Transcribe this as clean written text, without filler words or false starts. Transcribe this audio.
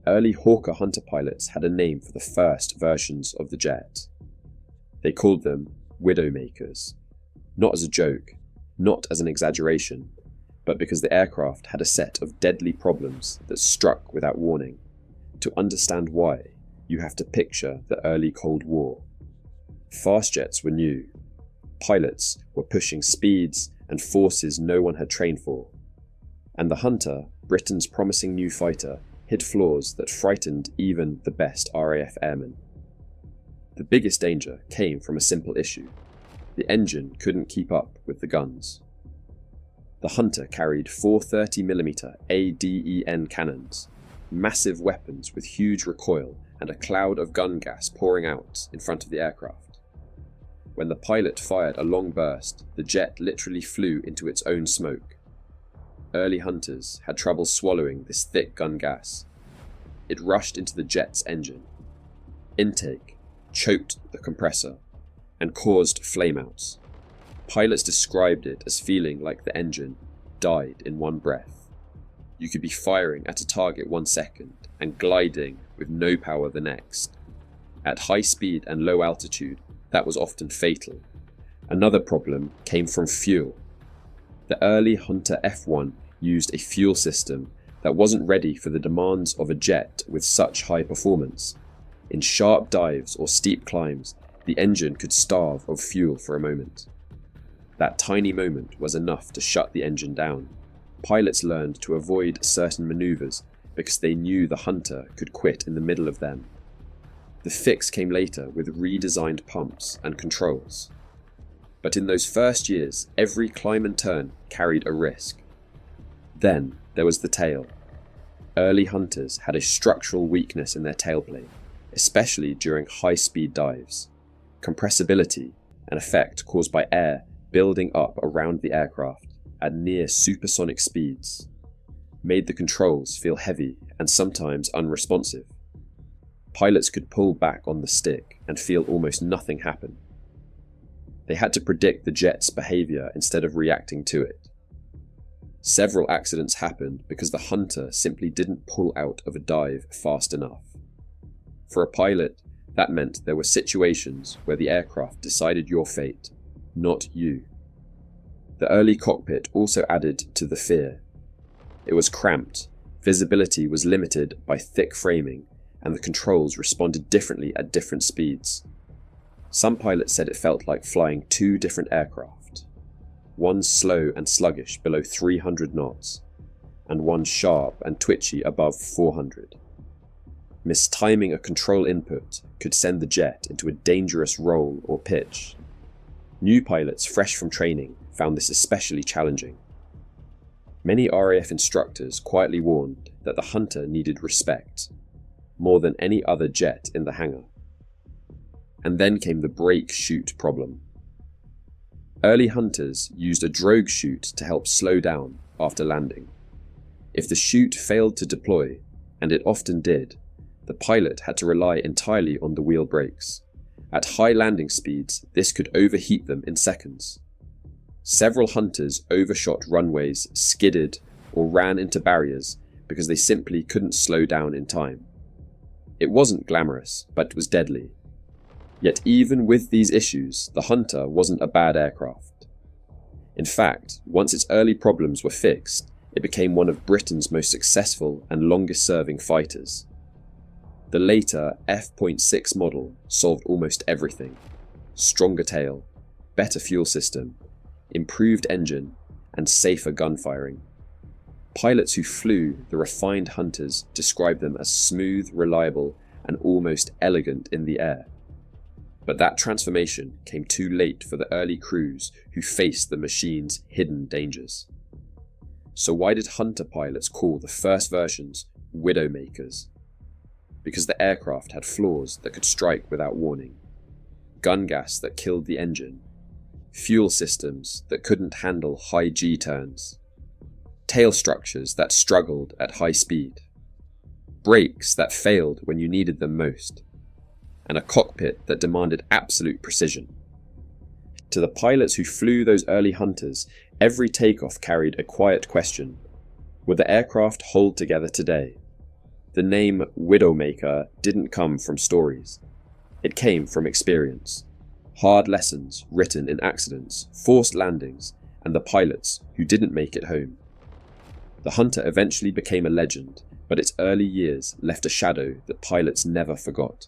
early Hawker Hunter pilots had a name for the first versions of the jet. They called them Widowmakers, not as a joke, not as an exaggeration, but because the aircraft had a set of deadly problems that struck without warning. To understand why, you have to picture the early Cold War. Fast jets were new. Pilots were pushing speeds and forces no one had trained for. And the Hunter, Britain's promising new fighter, hid flaws that frightened even the best RAF airmen. The biggest danger came from a simple issue. The engine couldn't keep up with the guns. The Hunter carried 430mm ADEN cannons, massive weapons with huge recoil and a cloud of gun gas pouring out in front of the aircraft. When the pilot fired a long burst, the jet literally flew into its own smoke. Early Hunters had trouble swallowing this thick gun gas. It rushed into the jet's engine. Intake choked the compressor and caused flameouts. Pilots described it as feeling like the engine died in one breath. You could be firing at a target 1 second and gliding with no power the next. At high speed and low altitude, that was often fatal. Another problem came from fuel. The early Hunter F1 used a fuel system that wasn't ready for the demands of a jet with such high performance. In sharp dives or steep climbs, the engine could starve of fuel for a moment. That tiny moment was enough to shut the engine down. Pilots learned to avoid certain maneuvers because they knew the Hunter could quit in the middle of them. The fix came later with redesigned pumps and controls. But in those first years, every climb and turn carried a risk. Then there was the tail. Early Hunters had a structural weakness in their tailplane, especially during high-speed dives. Compressibility, an effect caused by air building up around the aircraft at near supersonic speeds, made the controls feel heavy and sometimes unresponsive. Pilots could pull back on the stick and feel almost nothing happen. They had to predict the jet's behavior instead of reacting to it. Several accidents happened because the Hunter simply didn't pull out of a dive fast enough. For a pilot, that meant there were situations where the aircraft decided your fate, not you. The early cockpit also added to the fear. It was cramped, visibility was limited by thick framing, and the controls responded differently at different speeds. Some pilots said it felt like flying two different aircraft. One slow and sluggish below 300 knots, and one sharp and twitchy above 400. Mistiming a control input could send the jet into a dangerous roll or pitch. New pilots fresh from training found this especially challenging. Many RAF instructors quietly warned that the Hunter needed respect, more than any other jet in the hangar. And then came the brake-chute problem. Early Hunters used a drogue chute to help slow down after landing. If the chute failed to deploy, and it often did, the pilot had to rely entirely on the wheel brakes. At high landing speeds, this could overheat them in seconds. Several Hunters overshot runways, skidded, or ran into barriers because they simply couldn't slow down in time. It wasn't glamorous, but it was deadly. Yet even with these issues, the Hunter wasn't a bad aircraft. In fact, once its early problems were fixed, it became one of Britain's most successful and longest-serving fighters. The later F.6 model solved almost everything: stronger tail, better fuel system, improved engine, and safer gunfiring. Pilots who flew the refined Hunters described them as smooth, reliable, and almost elegant in the air. But that transformation came too late for the early crews who faced the machine's hidden dangers. So why did Hunter pilots call the first versions Widowmakers? Because the aircraft had flaws that could strike without warning, gun gas that killed the engine, fuel systems that couldn't handle high G turns, tail structures that struggled at high speed, brakes that failed when you needed them most, and a cockpit that demanded absolute precision. To the pilots who flew those early Hunters, every takeoff carried a quiet question: would the aircraft hold together today? The name Widowmaker didn't come from stories. It came from experience. Hard lessons written in accidents, forced landings, and the pilots who didn't make it home. The Hunter eventually became a legend, but its early years left a shadow that pilots never forgot.